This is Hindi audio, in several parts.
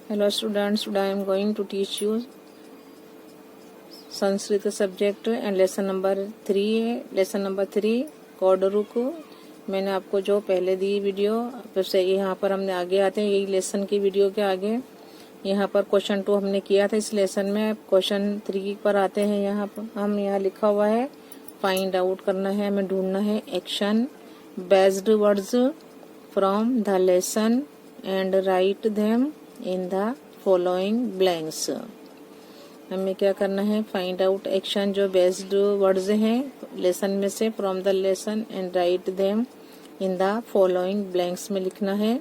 Hello students, today I am going to teach you Sanskrit subject and lesson number 3 है। Lesson number 3 कोडरुक। मैंने आपको जो पहले दी वीडियो से यहाँ पर हमने आगे आते हैं, यही लेसन की वीडियो के आगे यहाँ पर क्वेश्चन 2 हमने किया था इस लेसन में। क्वेश्चन 3 पर आते हैं। यहाँ पर हम यहाँ लिखा हुआ है फाइंड आउट करना है, हमें ढूंढना है action based words from the lesson and write them in the following blanks. हमें क्या करना है, फाइंड आउट एक्शन जो बेस्ड वर्ड्स हैं लेसन में से from the lesson and write them in the following blanks में लिखना है।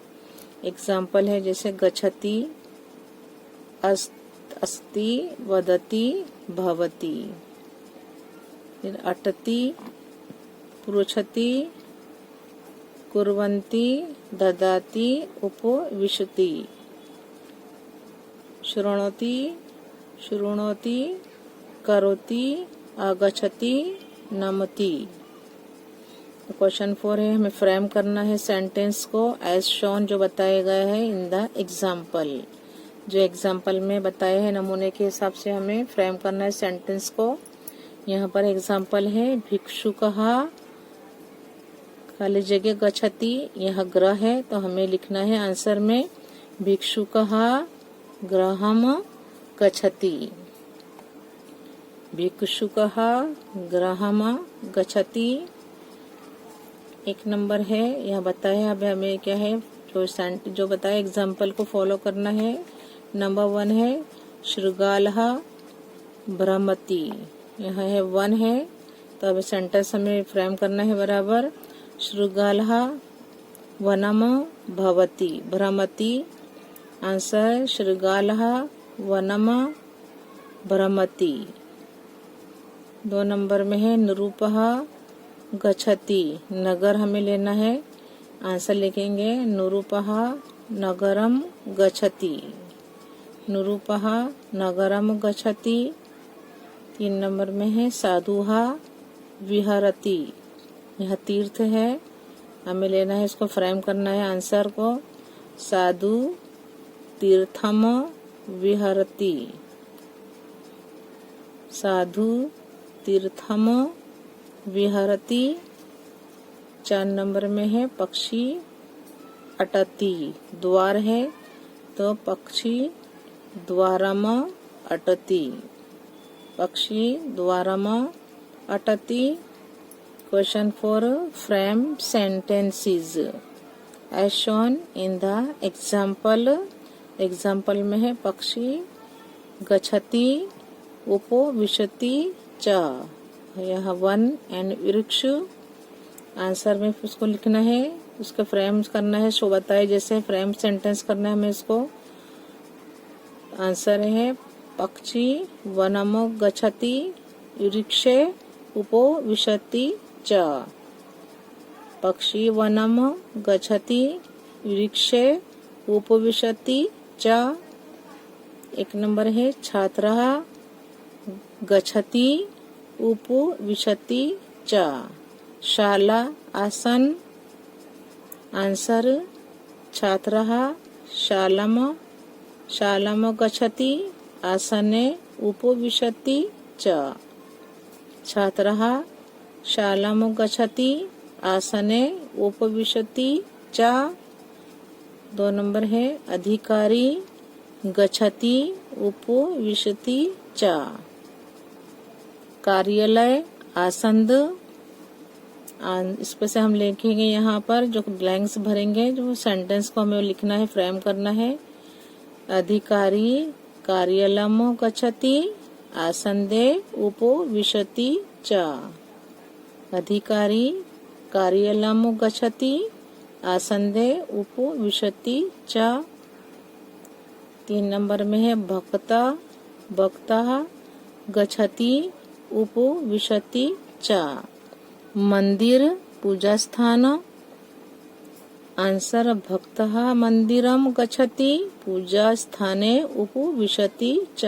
एग्जाम्पल है जैसे गच्छति, अस्ति, वदति, भवति। फिर अटति, पृच्छति, कुर्वन्ति, ददाति, उपविशति। शृणोति, करोति, आगच्छति, नमति। क्वेश्चन 4 है, हमें फ्रेम करना है सेंटेंस को एज शोन जो बताया गया है इन द एग्जाम्पल। जो एग्जाम्पल में बताए हैं नमूने के हिसाब से हमें फ्रेम करना है सेंटेंस को। यहाँ पर एग्जाम्पल है भिक्षुकः खाली जगह गच्छति, यह ग्रह है तो हमें लिखना है आंसर में भिक्षुकः गृहम गच्छति। भिक्षुकः गृहम गच्छति। एक नंबर है यह बताया। अब हमें क्या है जो बताया एग्जाम्पल को फॉलो करना है। नंबर 1 है शृगालः भ्रमति, यह है 1 है तो अब सेंटेंस हमें फ्रेम करना है बराबर। शृगालः वनम भवति भ्रमति। आंसर शृगालः वनम भ्रमति। 2 नंबर में है निरूपः गच्छति, नगर हमें लेना है। आंसर लिखेंगे निरूपः नगरम गच्छति। निरूपः नगरम गच्छति। 3 नंबर में है साधुः विहरति, यह तीर्थ है हमें लेना है, इसको फ्रेम करना है आंसर को। साधु तीर्थम विहरति। साधु तीर्थम विहरति। 4 नंबर में है पक्षी अटति, द्वार है तो पक्षी द्वारम अटति। पक्षी द्वारम अटति। Question 4 frame sentences as shown in the example. Example में है पक्षी गच्छति, उपविशति च, यह 1 एंड वृक्ष। आंसर में उसको लिखना है, उसका फ्रेम करना है। सो बताए जैसे फ्रेम सेंटेंस करना है हमें इसको। आंसर है पक्षी वनम गच्छति वृक्षे उपविशति च। पक्षी वनम गच्छति वृक्षे उपविशति च। 1 नंबर है छात्रः गच्छति उपविशति च। शाला आसन। आंसर छात्रः शालाम गच्छति आसने उपविशति च। छात्रः शालाम गच्छति आसने उपविशति च। 2 नंबर है अधिकारी गच्छति उपविशति च। कार्यालय आसंद। इस पर से हम लिखेंगे यहाँ पर जो ब्लैंक्स भरेंगे, जो सेंटेंस को हमें लिखना है, फ्रेम करना है। अधिकारी कार्यालयम गच्छति आसंदे उपविशति च। अधिकारी कार्यालयम गच्छति आसंदे उपविशति च। 3 नंबर में है भक्तः गच्छति उपविशति च। मंदिर पूजा स्थान। आंसर भक्तः मंदिरम गच्छति पूजा स्थाने उपविशति च।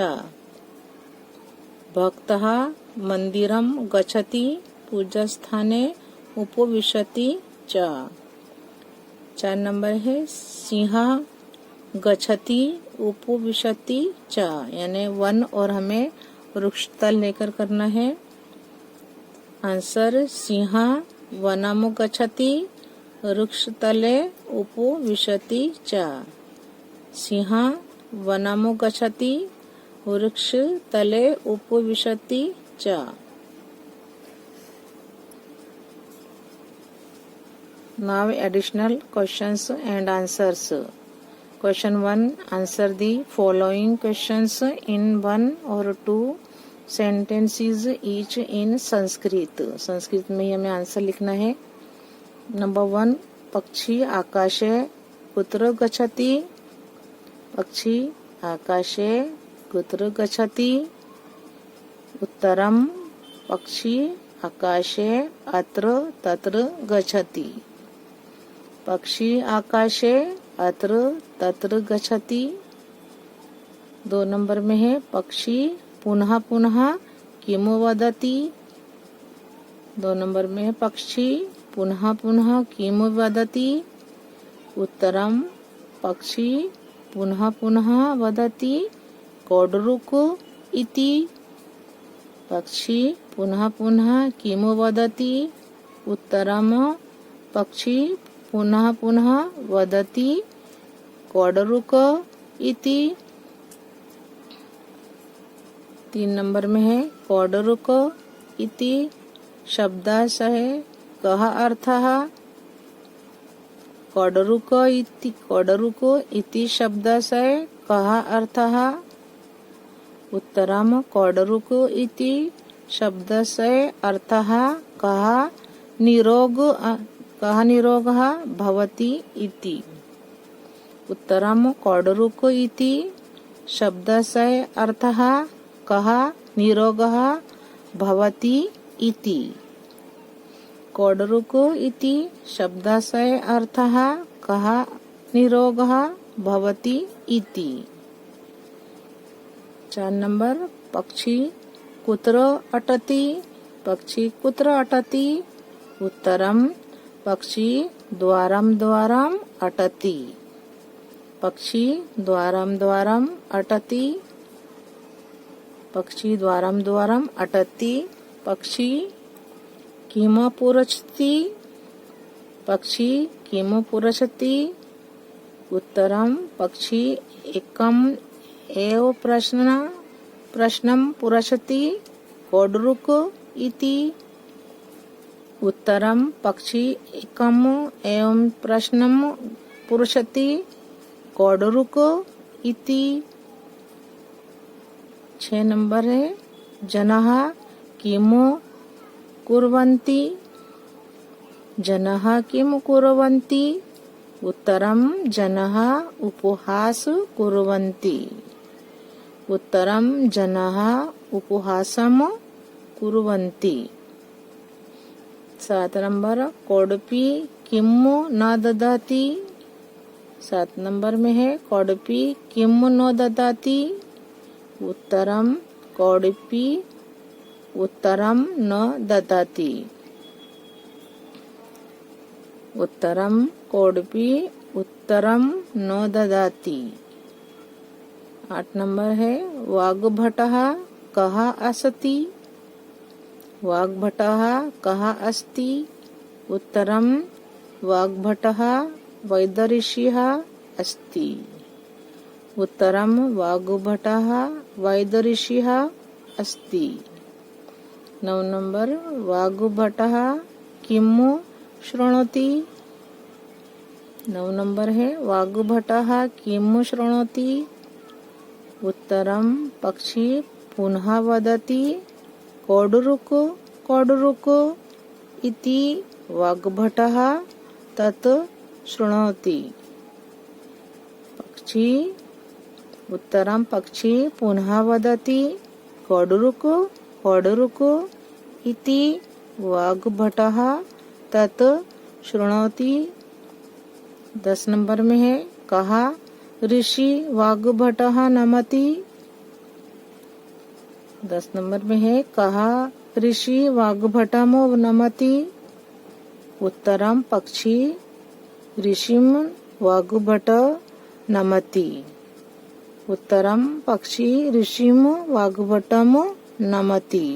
भक्तः मंदिरम गच्छति पूजा स्थाने उपविशति च। 4 नंबर है सिंह गच्छति उपविशति च, यानी वन और हमें वृक्षतल लेकर करना है। आंसर सिंह वनम गच्छति वृक्षतले उपविशति च। सिंह वनम गच्छति वृक्षतले उपविशति च। Now additional questions and answers. Question 1. Answer the following questions in one or two sentences each in Sanskrit. Sanskrit में हमें आंसर लिखना है। नंबर 1. पक्षी आकाशे कुत्र गच्छति? पक्षी आकाशे कुत्र गच्छति? उत्तरम पक्षी आकाशे अत्र तत्र गच्छति। पक्षी आकाशे अत्र तत्र गच्छति। 2 नंबर में है पक्षी पुनः पुनः किमु वदति? 2 नंबर में है पक्षी पुनः पुनः किमु वदति? उत्तरम पक्षी पुनः पुनः वदति कोडरुक इति। पक्षी पुनः पुनः किमु वदति? उत्तरम पक्षी पुनः पुनः वदति कोडरुक इति। 3 नंबर में है कोडरुक इति शब्दाशः कः अर्थः? कोडरुक इति शब्दाशः कः अर्थः? उत्तरम कोडरुक इति शब्दस्य अर्थः कः निरोगः भवति इति। उत्तरम कोडरुक इति शब्दस्य अर्थः कः निरोगः भवति इति। कोडरुक इति शब्दस्य अर्थः कः निरोगः भवति इति। 4 नंबर पक्षी कुत्र अटति? पक्षी कुत्र अटति? उत्तरम पक्षी द्वारम द्वारम अटति। पक्षी द्वारम द्वारम अटति। पक्षी द्वारम द्वारम अटति। पक्षी किम पुरच्छति? पक्षी किम पुरच्छति? उत्तरम पक्षी एकम एव प्रश्नम पुरच्छति कोडरुक इति। उत्तरम पक्षी एकम एवं प्रश्नम पुरच्छति कोडरुक इति। 6 नंबर है जनः किमु कुर्वन्ति? जनः किमु कुर्वन्ति? उत्तरम जनः उपहास कुर्वन्ति। उत्तरम जनः उपहासम कुर्वन्ति। 7 नंबर कोडपी किमु न ददाति? 7 नंबर में है कोडपी किमु न ददाति? उत्तरम कोडपी उत्तरम न ददाति। उत्तरम कोडपी उत्तरम न ददाति। 8 नंबर है वाग्भटः कः अस्ति? वाग्भटः कः अस्ति? उत्तरम वाग्भटः वैदर्षिः अस्ति। उत्तरम वाग्भटः वैदर्षिः अस्ति। 9 नंबर वाग्भटः किमु शृणोति? 9 नंबर है वाग्भटः किमु शृणोति? उत्तरम पक्षी पुनः वदति कोडरुक कोडरुक इति वाग्भटः तत् शृणोति। पक्षी उत्तरम पक्षी पुनः वदति कोडरुक कोडरुक इति वाग्भटः तत् शृणोति। 10 नंबर में है कहा ऋषि वाग्भटः नमति? 10 नंबर में है कहा ऋषि वाग्भटमो नमति? उत्तरम पक्षी ऋषिम वाग्भट नमति। उत्तरम पक्षी ऋषिम वाग्भटम नमति।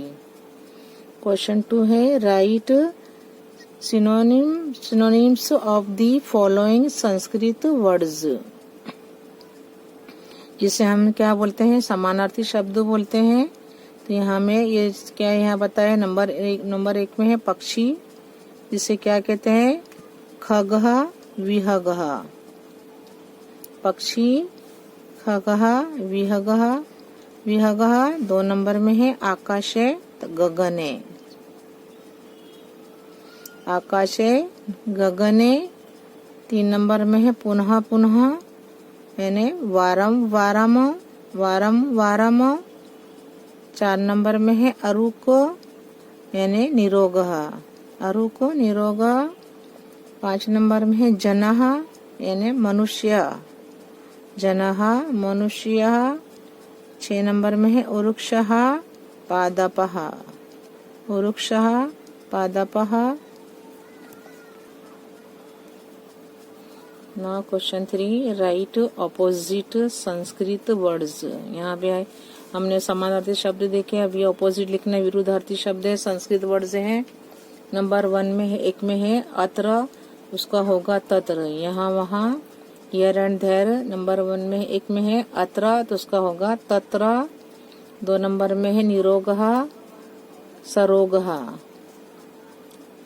क्वेश्चन 2 है right synonyms of the following Sanskrit words. जिसे हम क्या बोलते हैं, समानार्थी शब्द बोलते हैं। तो यहाँ में ये क्या यहाँ बताया, नंबर एक में है पक्षी, जिसे क्या कहते हैं, खगः विहगः। पक्षी, खगः, विहगः। 2 नंबर में है आकाशे गगने। आकाशे गगने। 3 नंबर में है पुनः पुनः, यानी वारम वारम। 4 नंबर में है अरुको, यानी निरोगः, अरुको निरोगः। 5 नंबर में है जनः, यानी मनुष्य, जनः मनुष्यः। 6 नंबर में है उरुक्षः पादपः, उरुक्षः पादपः। Now question 3 write opposite Sanskrit words. यहाँ पे हमने समानार्थी शब्द देखे, अब ये ऑपोजिट लिखना, विरुद्धार्थी शब्द है, संस्कृत वर्ड्स हैं। नंबर 1 में है, एक में है अत्र, उसका होगा तत्र, यहाँ वहाँ, हियर एंड देयर। नंबर 1 में एक में है अत्र, तो उसका होगा तत्र। 2 नंबर में है निरोगः सरोगः,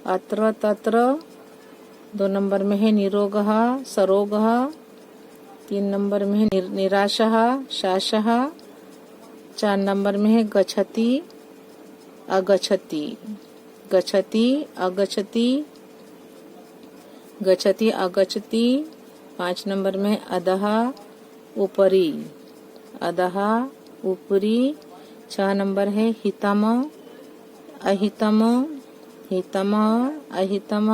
अत्र तत्र। 2 नंबर में है निरोगः सरोगः। 3 नंबर में है निराशः शासः। 4 नंबर में है गच्छति अगच्छति, गच्छति अगच्छति, गच्छति अगच्छति। 5 नंबर में है अधः ऊपरी, अधः ऊपरी। 6 नंबर है हितम अहितम, हितम अहितम।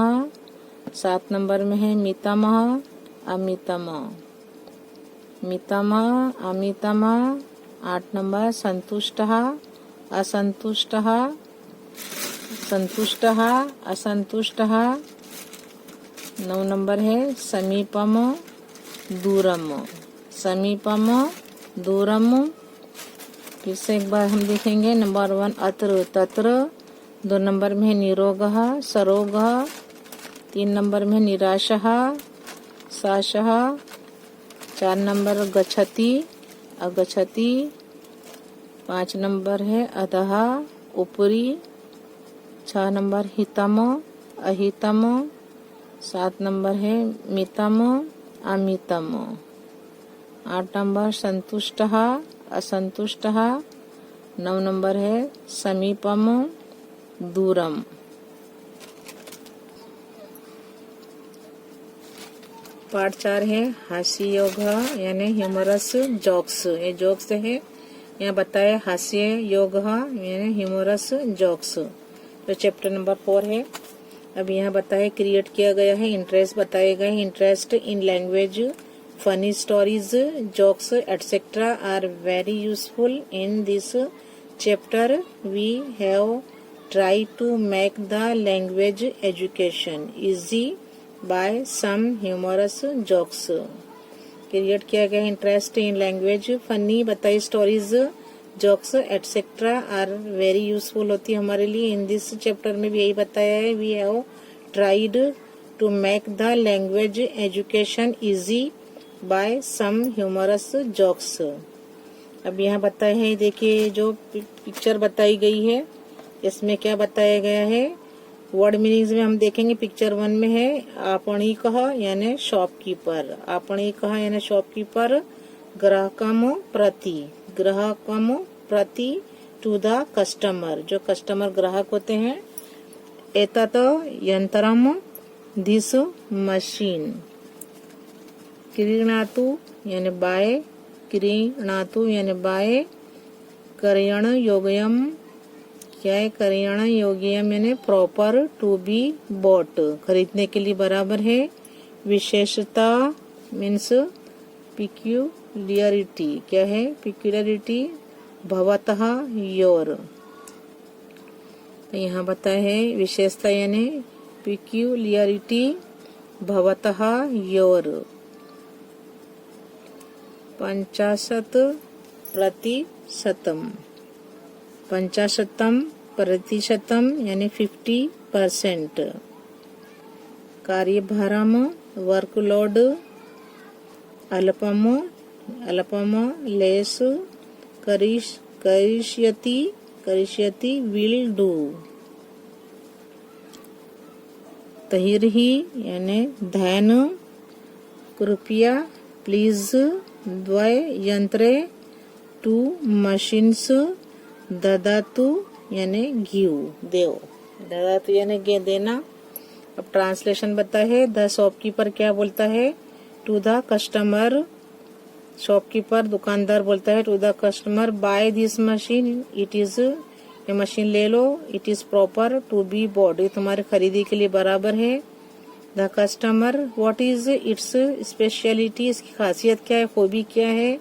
7 नंबर में है मितम अमितम, मितम अमितम। 8 नंबर संतुष्टः असंतुष्टः, संतुष्टः असंतुष्टः। 9 नंबर है समीपम दूरम, समीपम दूरम। फिर से एक बार हम देखेंगे। नंबर 1 अत्र तत्र। 2 नंबर में है निरोगः सरोगः। 3 नंबर में निराशः शासः। 4 नंबर गच्छति अगच्छति। 5 नंबर है अधः ऊपरी। 6 नंबर हितम अहितम। 7 नंबर है मितम अमितम। 8 नंबर संतुष्टः असंतुष्टः। 9 नंबर है समीपम दूरम। पार्ट 4 है हास्य योग, यानी ह्यूमरस जोक्स। ये जोक्स है, यहाँ बताया हास्य योग यानी ह्यूमरस जोक्स। तो चैप्टर नंबर 4 है। अब यहाँ बताया क्रिएट किया गया है, इंटरेस्ट बताए गए। Interest in language, funny stories, jokes etcetera are very useful in this chapter. We have try to make the language education easy by some humorous jokes. Create किया गया इंटरेस्ट इन लैंग्वेज, फनी बताई stories, jokes etcetera are very useful होती है हमारे लिए। इन दिस चैप्टर में भी यही बताया है, we have tried to make the language education easy by some humorous jokes. अब यहाँ बताया है, देखिए जो पिक्चर बताई गई है इसमें क्या बताया गया है। वर्ड मीनिंग्स में हम देखेंगे। पिक्चर 1 में है आपणिकः यानी शॉपकीपर, आपणिकः यानी शॉपकीपर। ग्राहकम प्रति, ग्राहकम प्रति टू द कस्टमर, जो कस्टमर ग्राहक होते हैं। एतत् यंत्रम दिस मशीन। क्रीणातु यानी बाय, क्रीणातु यानी बाय। क्रयण योग्यम, क्या है क्रयण योग्यम यानी प्रॉपर टू बी बॉट, खरीदने के लिए बराबर है। विशेषता मीन्स पिक्यूलियरिटी, क्या है पिक्यूलियरिटी। भवतः योर, तो यहाँ बताया है विशेषता यानी पिक्यूलियरिटी भवतः योर। 50% 50% यानी 50%। कार्यभारम वर्कलोड अल्पम लेस करिष्यति विल डू। तहिर्हि यानी धैन कृपया प्लीज द्वय यंत्रे टू मशीन्स ददातु यानी गिव देव। ददातु यानी देना। अब ट्रांसलेशन बता है। द शॉपकीपर क्या बोलता है टू द कस्टमर। शॉपकीपर दुकानदार बोलता है to the customer buy this machine it is, ये मशीन ले लो, it is proper to be bought, ये तुम्हारे खरीदी के लिए बराबर है। The customer what is its speciality, इसकी खासियत क्या है, खूबी क्या है।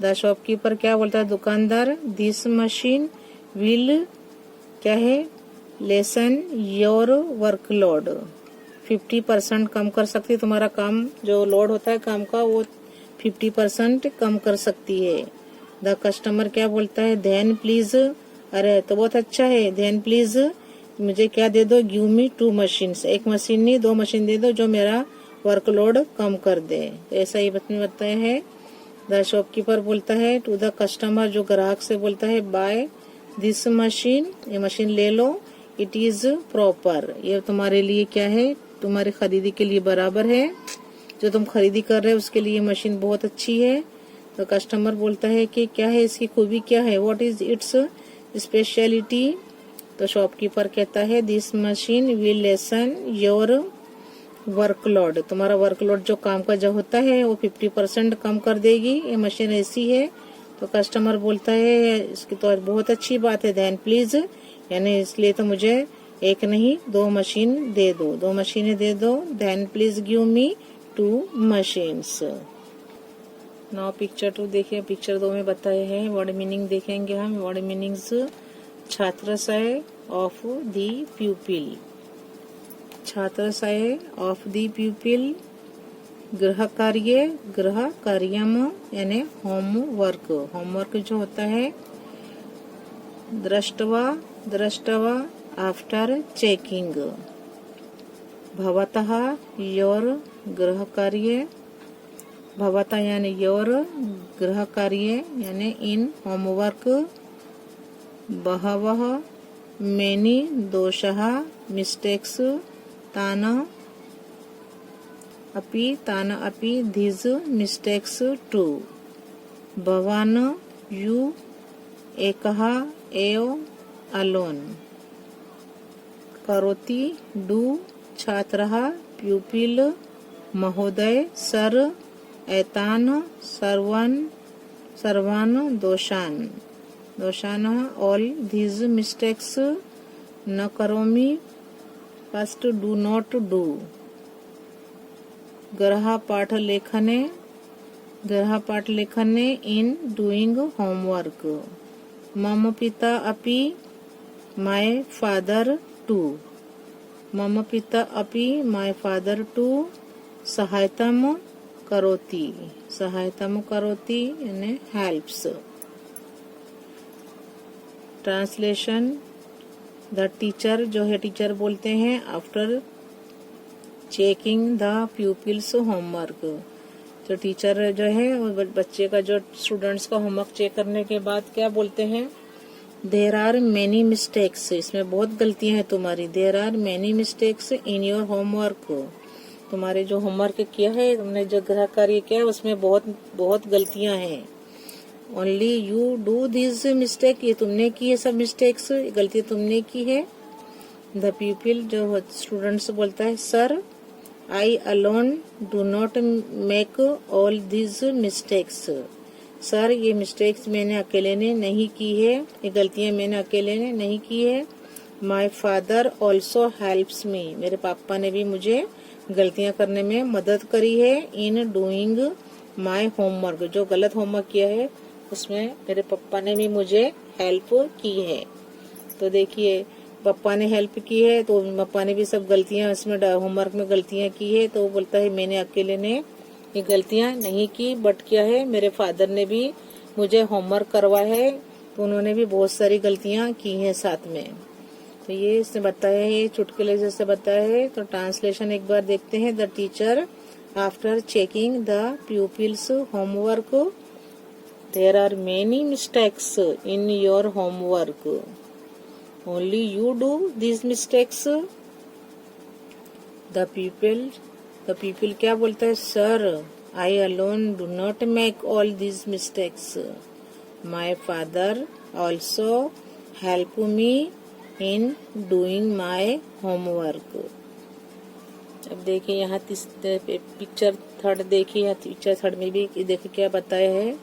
द शॉपकीपर क्या बोलता है दुकानदार दिस मशीन विल क्या है लेसन योर वर्कलोड, 50% कम कर सकती है तुम्हारा काम, जो लोड होता है काम का वो 50% कम कर सकती है। द कस्टमर क्या बोलता है देन प्लीज, अरे तो बहुत अच्छा है, देन प्लीज मुझे क्या दे दो गिव मी 2 मशीन्स, एक मशीन नहीं 2 मशीन दे दो जो मेरा वर्कलोड कम कर दे। तो ऐसा ही बताया है। द शॉपकीपर बोलता है टू द कस्टमर, जो ग्राहक से बोलता है बाय दिस मशीन, ये मशीन ले लो, इट इज प्रॉपर, ये तुम्हारे लिए क्या है तुम्हारी खरीदी के लिए बराबर है, जो तुम खरीदी कर रहे हो उसके लिए मशीन बहुत अच्छी है। तो कस्टमर बोलता है कि क्या है इसकी खूबी क्या है, व्हाट इज इट्स स्पेशलिटी। तो शॉपकीपर कहता है this machine will lesson your workload, तुम्हारा वर्कलोड जो काम का जो होता है वो 50% कम कर देगी, ये मशीन ऐसी है। तो कस्टमर बोलता है इसकी तो बहुत अच्छी बात है, देन प्लीज यानी इसलिए तो मुझे एक नहीं 2 मशीन दे दो, 2 मशीनें दे दो, then please give me 2 machines. Now picture 2 देखिए। पिक्चर 2 में बताए हैं वर्ड मीनिंग देखेंगे हम। वर्ड मीनिंग्स छात्राशय ऑफ दी प्यूपिल, छात्राशय ऑफ दी प्यूपिल, गृह कार्यम यानी होमवर्क जो होता है। दृष्टवा आफ्टर चेकिंग, भवतः योर गृह कार्य, भवतः यानी योर गृह कार्य यानी इन होमवर्क, बहवः मेनी दोषः मिस्टेक्स, तान अपि these mistakes too, Bhawan you एकः एव alone, करोति डू छात्रः प्यूपिल, महोदय सर, एतान सर्वान दोषान ऑल these mistakes न करोमि फर्स्ट डू नॉट डू, गृहपाठ लेखने इन डूइंग होमवर्क, मम पिता अपि माय फादर टू, मम पिता अपि माय फादर टू सहायतम करोति यानी हेल्प्स। ट्रांसलेशन द टीचर जो है टीचर बोलते हैं after checking the pupils homework, जो टीचर जो है वो बच्चे का जो स्टूडेंट्स का होमवर्क चेक करने के बाद क्या बोलते हैं देयर आर मेनी मिस्टेक्स, इसमें बहुत गलतियां हैं तुम्हारी, there are many mistakes in your homework, तुम्हारे जो होमवर्क किया है तुमने जो गृह कार्य किया है उसमें बहुत गलतियां हैं। Only you do this mistake, ये तुमने की है सब मिस्टेक्स, गलती तुमने की है। द पीपल जो स्टूडेंट्स बोलता है sir I alone do not make all this mistakes, sir ये मिस्टेक्स मैंने अकेले ने नहीं की है, ये गलतियां मैंने अकेले ने नहीं की है। माई फादर ऑल्सो हेल्प्स मी, मेरे पापा ने भी मुझे गलतियां करने में मदद करी है। इन डूइंग माई होमवर्क, जो गलत होमवर्क किया है उसमें मेरे पापा ने भी मुझे हेल्प की है। तो देखिए पापा ने हेल्प की है तो पापा ने भी सब गलतियां इसमें होमवर्क में गलतियां की है, तो वो बोलता है मैंने अकेले ने ये गलतियां नहीं की, बट क्या है मेरे फादर ने भी मुझे होमवर्क करवाया है, तो उन्होंने भी बहुत सारी गलतियां की हैं साथ में। तो ये इसने बताया है, ये चुटकुले जैसे बताया है। तो ट्रांसलेशन एक बार देखते हैं। The teacher after checking the pupils homework, there are many mistakes in your homework, only you do this mistakes. The people क्या बोलता है? Sir, I alone do not make all this mistakes, my father also help me in doing my homework. अब देखिए यहाँ पिक्चर थर्ड देखिए, पिक्चर थर्ड में भी देखिए क्या बताया है।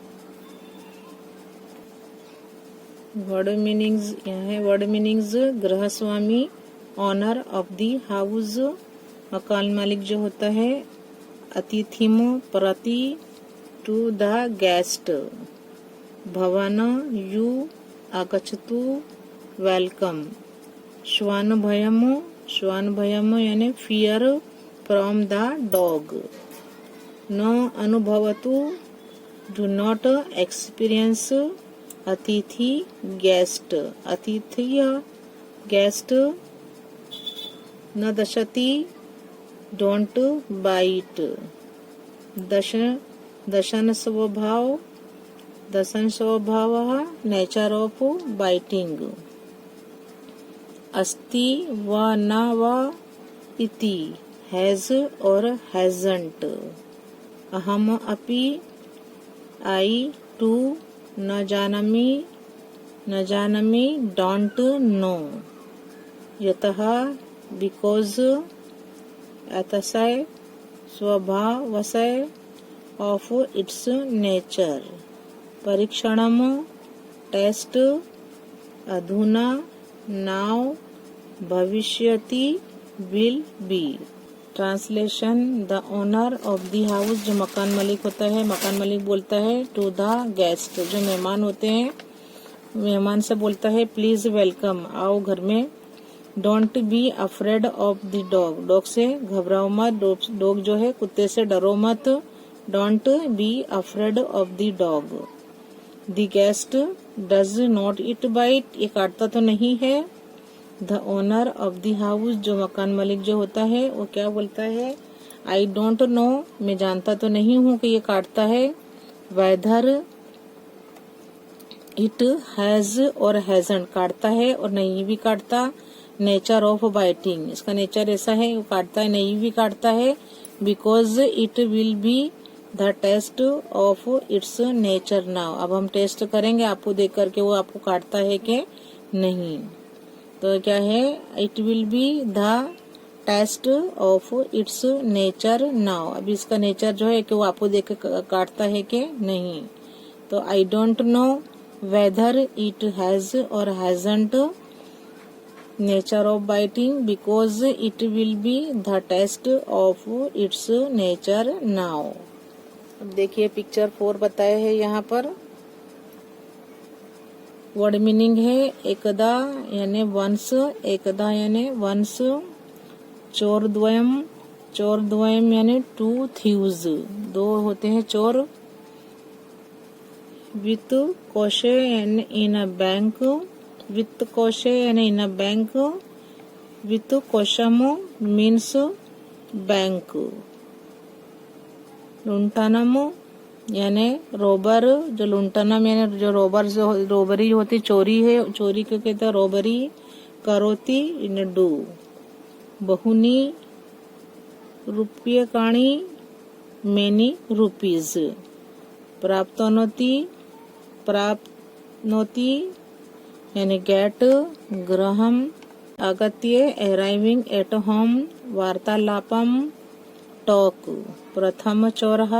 वर्ड मीनिंग्स यहाँ है। वर्ड मीनिंग्स, गृहस्वामी, ऑनर ऑफ दी हाउस, मकान मालिक जो होता है, अतिथिम, प्रति, टू द गेस्ट, भवन, यू आगच्छतु, वेलकम, श्वान भयम यानी फियर फ्रॉम द डॉग, न अनुभवतु डू नॉट एक्सपीरियंस, अतिथि गेस्ट, अतिथि गेस्ट, न दशति डोंट बाइट, दशन स्वभाव नेचर ऑफ बाइटिंग, अस्ति व न व इति हैज और हैजंट, अहम अपि आई टू न जानमि डोंट नो, यतः बिकॉज, अतशय स्वभावशय ऑफ इट्स नेचर, परीक्षणम टेस्ट, अधुना नाउ, भविष्यति will be. Translation, the owner of the house, जो मकान मालिक होता है, मकान मालिक बोलता है टू द गेस्ट, जो मेहमान होते हैं, मेहमान से बोलता है प्लीज वेलकम, आओ घर में। Don't be afraid of the dog, dog से घबराओ मत, डॉग जो है कुत्ते से डरो मत। Don't be afraid of the dog. The guest does not it bite, ये काटता तो नहीं है। The owner of the house, जो मकान मालिक जो होता है, वो क्या बोलता है? आई डोंट नो, मैं जानता तो नहीं हूँ कि ये काटता है। वेदर इट हैज और हैजंट, काटता है और नहीं भी काटता। नेचर ऑफ बाइटिंग, इसका नेचर ऐसा है, वो काटता है नहीं भी काटता है। Because it will be the test of its nature now, अब हम टेस्ट करेंगे आपको देख करके वो आपको काटता है कि नहीं। तो क्या है? It will be the test of its nature now, अभी इसका नेचर जो है कि वो आपको देख के काटता है कि नहीं। तो I don't know whether it has और hasn't nature of biting, because it will be the test of its nature now. अब देखिए पिक्चर 4 बताया है यहाँ पर। वर्ड मीनिंग है एकदा यानी वंस, एकदा यानी वंस, चोरद्वयम यानी टू थीव्स, दो होते हैं चोर। वित्त कोशे यानी इन अ बैंक, वित्त कोशे यानी इन अ बैंक, वित्त कोशम मीन्स बैंक। लुंठनम यानी रोबर, जो लुंठनम यानी जो रोबरी होती, चोरी है, चोरी को कहते हैं रोबरी। करोति इन डू। बहुनी रूप्यकाणि मेनी रुपीज। प्राप्तनोति यानी गेट। गृहम आगत्य अराइविंग एट होम। वार्तालापम टॉक। प्रथम चोरः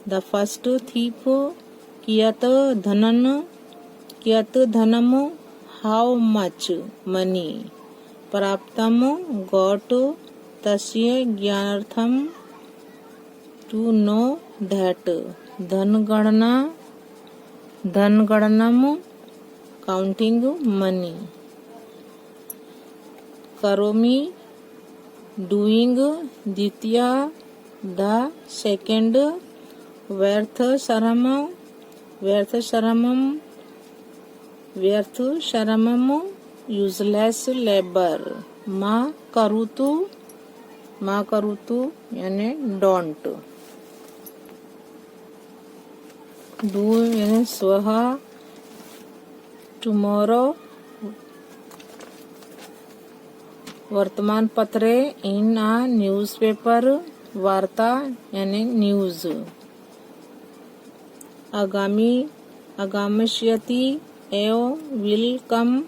द फर्स्ट थीफ। कियत धनम हाउ मच मनी। प्राप्तम गॉट। तस्य ज्ञानार्थम टू नो दैट। धनगणनम काउंटिंग मनी। करोमि डूइंग। द्वितीय द सेकंड व्यर्थ श्रमम यूजलेस लेबर। माँ करूतु यानी डोंट। डू यानी स्वह। टुमारो वर्तमान पत्रे। इन आ न्यूज़पेपर वार्ता यानी न्यूज। आगामिष्यति एव विल कम।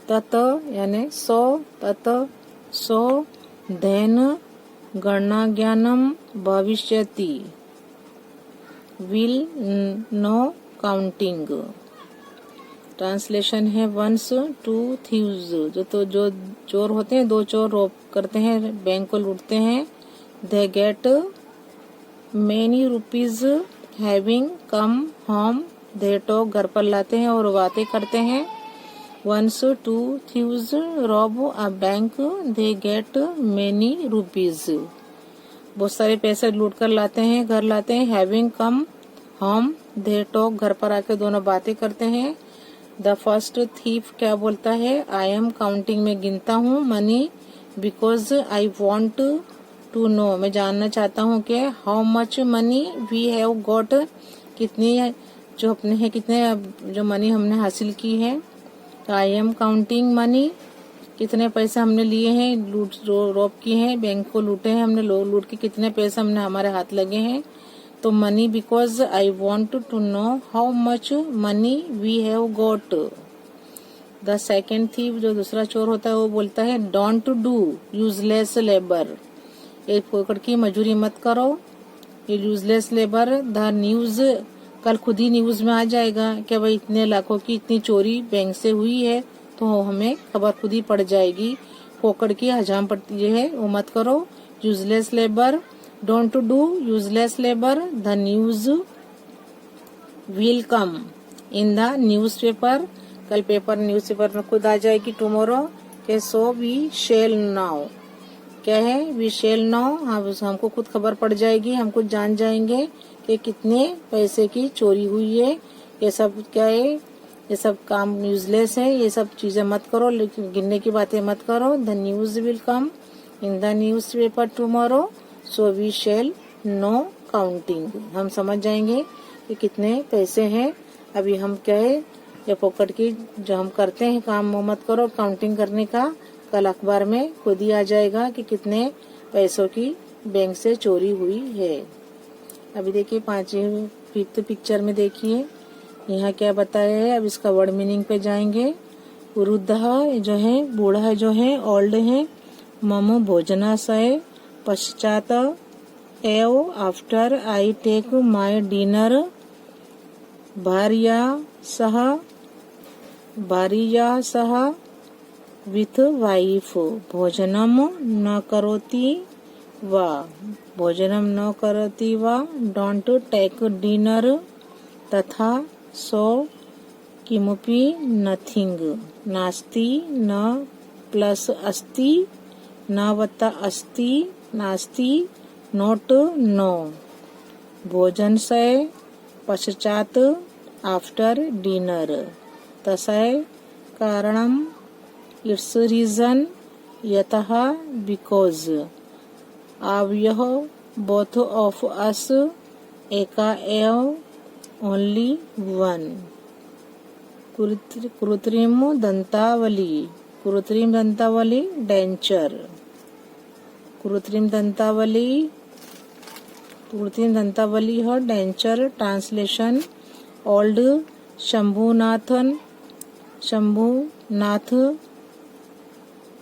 तत यानी सो धैन गणना ज्ञानम भविष्यति। Will no counting. ट्रांसलेशन है वंस टू थीव्स। जो चोर होते हैं, दो चोर रोब करते हैं, बैंक को लूटते हैं। They get many rupees having come home. They talk घर पर लाते हैं और बातें करते हैं। Once two thieves rob a bank. They get many rupees. बहुत सारे पैसे लूट कर लाते हैं, घर लाते हैं। Having come home. They talk घर पर आके दोनों बातें करते हैं। द फर्स्ट थीफ क्या बोलता है? आई एम काउंटिंग में गिनता हूँ money because I want to know मैं जानना चाहता हूँ कि how much money we have got कितनी जो अपने है कितने जो मनी हमने हासिल की है। तो आई एम काउंटिंग मनी कितने पैसे हमने लिए हैं, रोब किए हैं, बैंक को लूटे हैं हमने, लूट के कितने पैसे हमने हमारे हाथ लगे हैं। तो money because I want to know how much money we have got. The second thief जो दूसरा चोर होता है वो बोलता है डोंट डू यूजलेस लेबर। एक फोकट की मजूरी मत करो, ये यूजलेस लेबर। द न्यूज कल खुद ही न्यूज में आ जाएगा कि भाई इतने लाखों की इतनी चोरी बैंक से हुई है, तो हमें खबर खुद ही पड़ जाएगी। फोकट की हजाम पड़ती है वो मत करो। Useless labour don't do useless labour. The news will come in the newspaper. कल पेपर न्यूज़पेपर में खुद आ जाएगी टुमारो के सो वी शेल नाउ। क्या है? We shall now. हमको खुद खबर पड़ जाएगी, हम खुद जान जाएंगे कि कितने पैसे की चोरी हुई है। ये सब क्या है? ये सब काम यूजलेस है, ये सब चीजें मत करो, लेकिन गिनने की बातें मत करो। The news will come in the newspaper tomorrow so we shall no counting. हम समझ जाएंगे कि कितने पैसे हैं। अभी हम क्या है ये पॉकेट की जो हम करते हैं काम वो मत करो काउंटिंग करने का। कल अखबार में खुद ही आ जाएगा कि कितने पैसों की बैंक से चोरी हुई है। अभी देखिए फिफ्थ पिक्चर में देखिए यहाँ क्या बताया है। अब इसका वर्ड मीनिंग पे जाएंगे। वृद्ध जो है, बूढ़ा है जो है, ओल्ड है। मम भोजनाशय पश्चात एव after I take my dinner. भार्या सह विथ वाइफ भोजनम न करोति वा डोंट टेक डिनर तथा सो किमपि नथिंग नास्ति न प्लस अस्ति न वत्ता अस्ति नास्ति नोट नो। भोजन से पश्चात आफ्टर डिनर। तस्य कारणम इट्स रीजन यतः बिकॉज। आव्यह बोथ ऑफ अस एका एव ओनली वन। कृत्रिम दंतावली डेंचर। कृत्रिम दंतावली है denture. Translation old Shambhunath.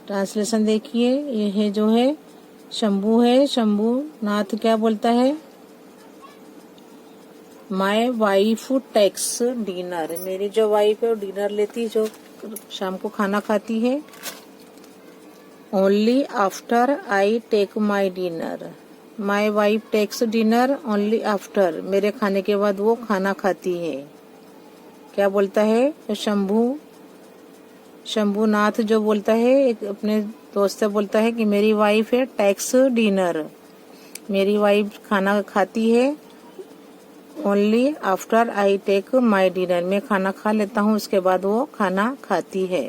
Translation देखिए ये है जो है शंभू है। शंभुनाथ क्या बोलता है? My wife takes dinner. मेरी जो वाइफ है वो डिनर लेती, जो शाम को खाना खाती है। Only after I take my dinner. My wife takes dinner only after. मेरे खाने के बाद वो खाना खाती है। क्या बोलता है? शंभुनाथ जो बोलता है एक अपने दोस्त से बोलता है कि मेरी वाइफ है टेक्स डिनर मेरी वाइफ खाना खाती है only after I take my dinner. मैं खाना खा लेता हूँ उसके बाद वो खाना खाती है।